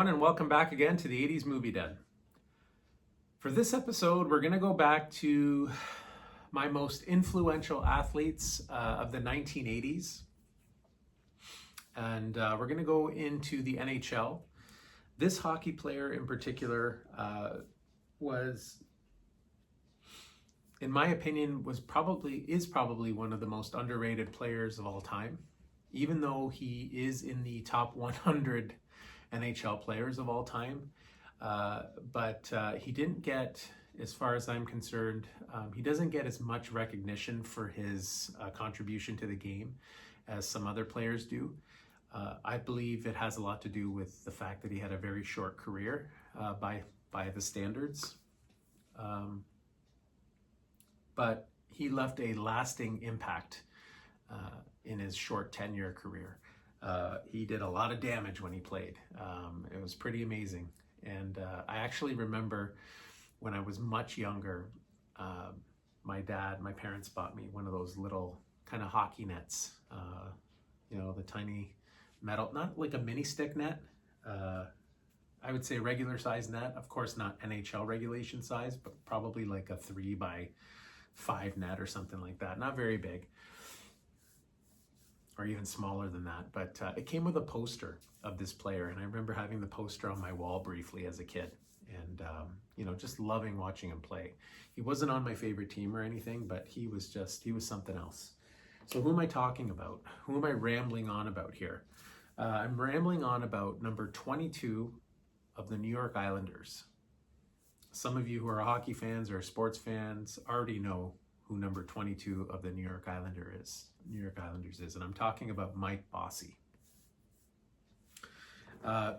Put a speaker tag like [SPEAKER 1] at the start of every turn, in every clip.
[SPEAKER 1] everyone, and welcome back again to the 80s Movie Den. For this episode, we're going to go back to my most influential athletes of the 1980s. And we're going to go into the NHL. This hockey player in particular was, in my opinion, is probably one of the most underrated players of all time. Even though he is in the top 100 NHL players of all time, but he didn't get, as far as I'm concerned, he doesn't get as much recognition for his contribution to the game as some other players do. I believe it has a lot to do with the fact that he had a very short career by the standards, but he left a lasting impact in his short 10-year career. He did a lot of damage when he played. It was pretty amazing. And I actually remember when I was much younger, my parents bought me one of those little kind of hockey nets, the tiny metal, not like a mini stick net. I would say regular size net, of course not NHL regulation size, but probably like a 3x5 net or something like that. Not very big, or even smaller than that, but it came with a poster of this player, and I remember having the poster on my wall briefly as a kid, and just loving watching him play. He wasn't on my favorite team or anything, but he was something else. So who am I talking about? Who am I rambling on about here? I'm rambling on about number 22 of the New York Islanders. Some of you who are hockey fans or sports fans already know who number 22 of the New York Islanders is, and I'm talking about Mike Bossy.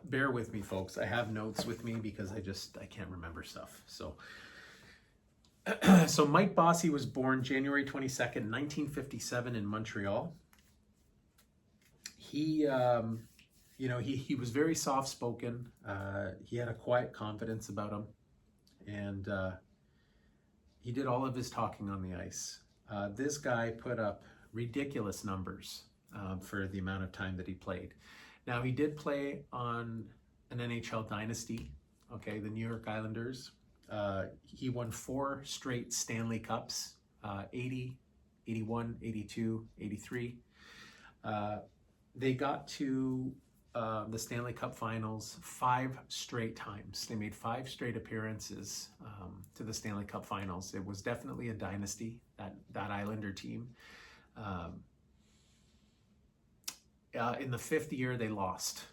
[SPEAKER 1] Bear with me, folks. I have notes with me because I can't remember stuff. So Mike Bossy was born January 22nd, 1957 in Montreal. He was very soft-spoken. He had a quiet confidence about him, and he did all of his talking on the ice. This guy put up ridiculous numbers for the amount of time that he played. Now, he did play on an NHL dynasty, the New York Islanders. He won 4 straight Stanley Cups, 80, 81, 82, 83. They got to the Stanley Cup Finals 5 straight times. They made 5 straight appearances to the Stanley Cup Finals. It was definitely a dynasty, that Islander team. In the 5th year, they lost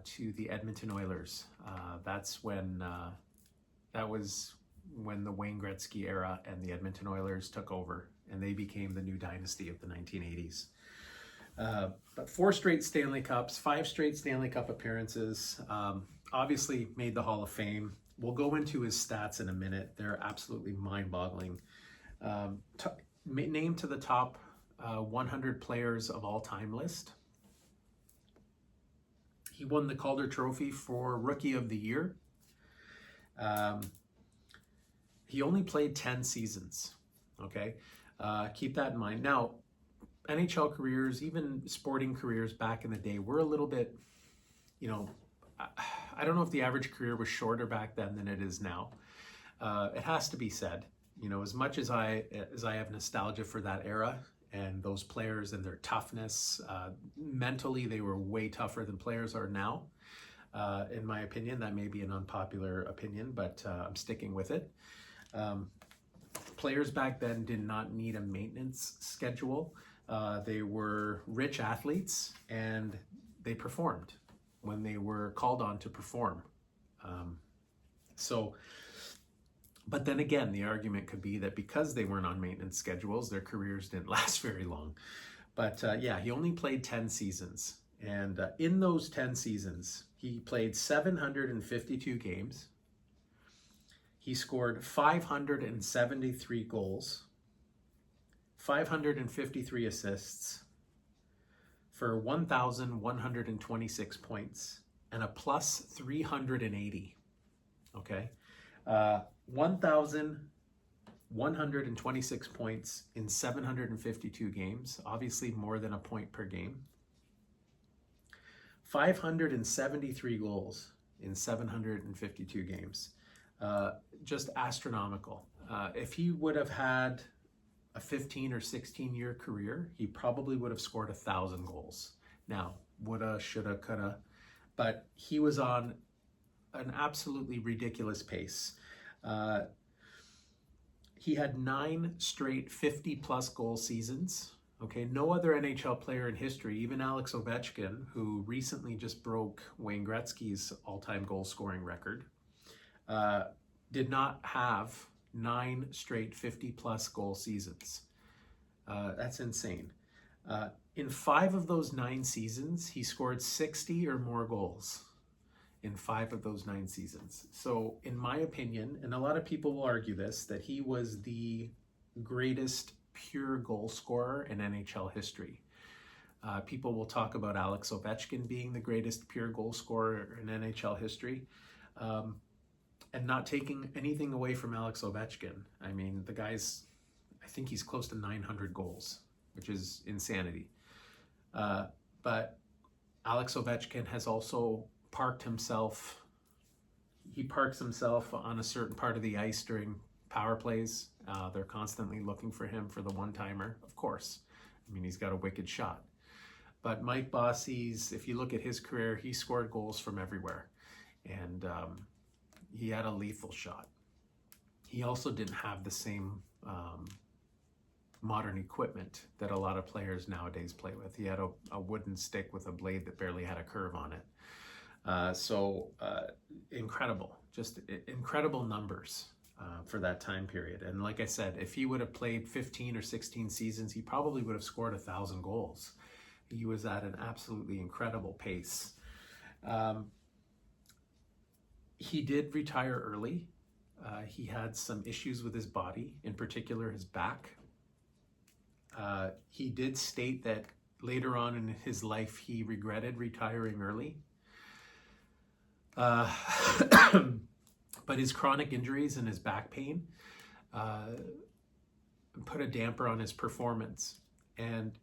[SPEAKER 1] to the Edmonton Oilers. That was when the Wayne Gretzky era and the Edmonton Oilers took over, and they became the new dynasty of the 1980s. But 4 straight Stanley Cups, 5 straight Stanley Cup appearances, obviously made the Hall of Fame. We'll go into his stats in a minute. They're absolutely mind-boggling. Named to the top 100 players of all time list. He won the Calder Trophy for Rookie of the Year. He only played 10 seasons, okay? Keep that in mind. Now, NHL careers, even sporting careers back in the day, were a little bit, I don't know if the average career was shorter back then than it is now. It has to be said, as much as I have nostalgia for that era and those players and their toughness, mentally they were way tougher than players are now. In my opinion, that may be an unpopular opinion, but I'm sticking with it. Players back then did not need a maintenance schedule. They were rich athletes, and they performed when they were called on to perform. But then again, the argument could be that because they weren't on maintenance schedules, their careers didn't last very long. But he only played 10 seasons. And in those 10 seasons, he played 752 games. He scored 573 goals, 553 assists for 1,126 points and a plus 380. 1,126 points in 752 games, obviously more than a point per game. 573 goals in 752 games. Just astronomical. If he would have had a 15 or 16 year career, he probably would have scored 1,000 goals. Now, woulda, shoulda, coulda, but he was on an absolutely ridiculous pace. He had 9 straight 50-plus goal seasons. Okay, no other NHL player in history, even Alex Ovechkin, who recently just broke Wayne Gretzky's all-time goal-scoring record, did not have 9 straight 50-plus goal seasons. That's insane. In 5 of those 9 seasons, he scored 60 or more goals. In 5 of those 9 seasons. So in my opinion, and a lot of people will argue this, that he was the greatest pure goal scorer in NHL history. People will talk about Alex Ovechkin being the greatest pure goal scorer in NHL history. And not taking anything away from Alex Ovechkin. I mean, the guy's, I think he's close to 900 goals, which is insanity. But Alex Ovechkin has also parks himself on a certain part of the ice during power plays. They're constantly looking for him for the one-timer, of course. I mean, he's got a wicked shot. But Mike Bossy's, if you look at his career, he scored goals from everywhere. And he had a lethal shot. He also didn't have the same modern equipment that a lot of players nowadays play with. He had a wooden stick with a blade that barely had a curve on it. Incredible, just incredible numbers for that time period. And like I said, if he would have played 15 or 16 seasons, he probably would have scored 1,000 goals. He was at an absolutely incredible pace. He did retire early. He had some issues with his body, in particular his back. He did state that later on in his life, he regretted retiring early. But his chronic injuries and his back pain put a damper on his performance. And,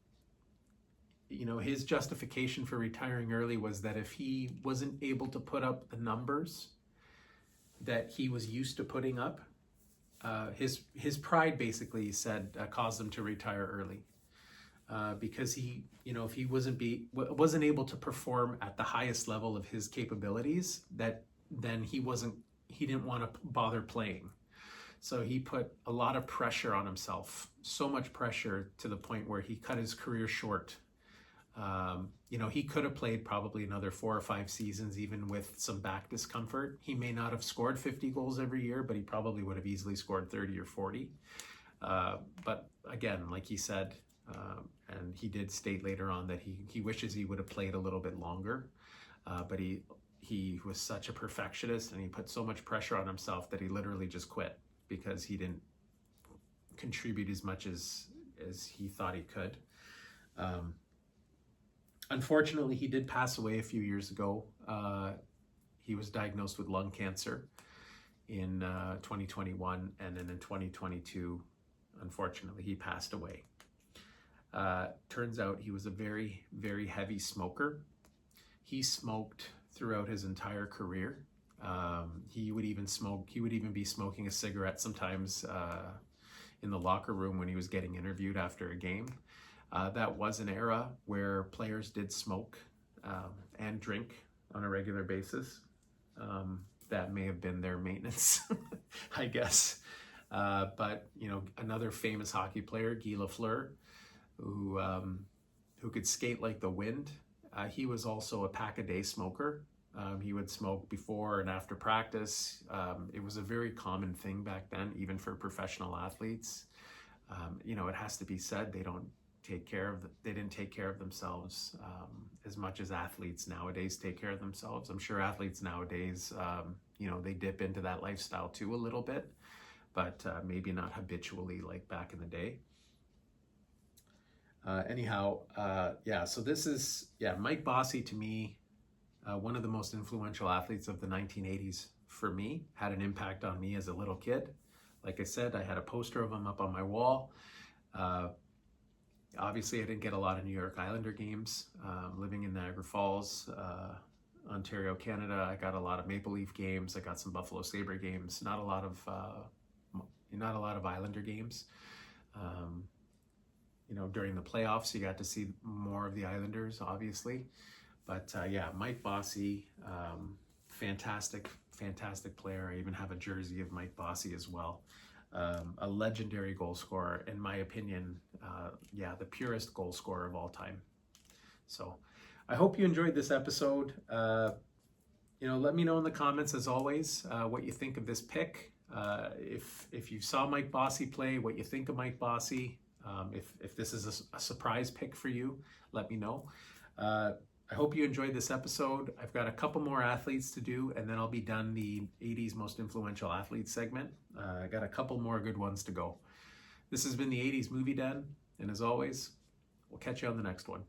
[SPEAKER 1] you know, his justification for retiring early was that if he wasn't able to put up the numbers that he was used to putting up, his pride basically said caused him to retire early. Because he, you know, if he wasn't able to perform at the highest level of his capabilities, that then he didn't want to bother playing. So he put a lot of pressure on himself, so much pressure to the point where he cut his career short. You know, he could have played probably another 4 or 5 seasons, even with some back discomfort. He may not have scored 50 goals every year, but he probably would have easily scored 30 or 40. But again, like he said, and he did state later on that he wishes he would have played a little bit longer, but he was such a perfectionist and he put so much pressure on himself that he literally just quit because he didn't contribute as much as he thought he could. Unfortunately, he did pass away a few years ago. He was diagnosed with lung cancer in 2021, and then in 2022, unfortunately, he passed away. Turns out he was a very, very heavy smoker. He smoked throughout his entire career. He would even be smoking a cigarette sometimes in the locker room when he was getting interviewed after a game. That was an era where players did smoke and drink on a regular basis. That may have been their maintenance, I guess. But, you know, another famous hockey player, Guy Lafleur, who could skate like the wind. He was also a pack-a-day smoker. He would smoke before and after practice. It was a very common thing back then, even for professional athletes. You know, it has to be said, they didn't take care of themselves as much as athletes nowadays take care of themselves. I'm sure athletes nowadays, you know, they dip into that lifestyle too a little bit, but maybe not habitually like back in the day. So this is, Mike Bossy to me, one of the most influential athletes of the 1980s for me, had an impact on me as a little kid. Like I said, I had a poster of him up on my wall. Obviously, I didn't get a lot of New York Islander games. Living in Niagara Falls, Ontario, Canada. I got a lot of Maple Leaf games. I got some Buffalo Sabre games. Not a lot of Islander games. During the playoffs, you got to see more of the Islanders, obviously. But yeah, Mike Bossy, fantastic player. I even have a jersey of Mike Bossy as well. A legendary goal scorer, in my opinion. The purest goal scorer of all time. So I hope you enjoyed this episode. Let me know in the comments, as always, what you think of this pick. If you saw Mike Bossy play, what you think of Mike Bossy. If this is a surprise pick for you, let me know. I hope you enjoyed this episode. I've got a couple more athletes to do, and then I'll be done the 80s most influential athletes segment. I got a couple more good ones to go. This has been the 80s Movie Den, and as always, we'll catch you on the next one.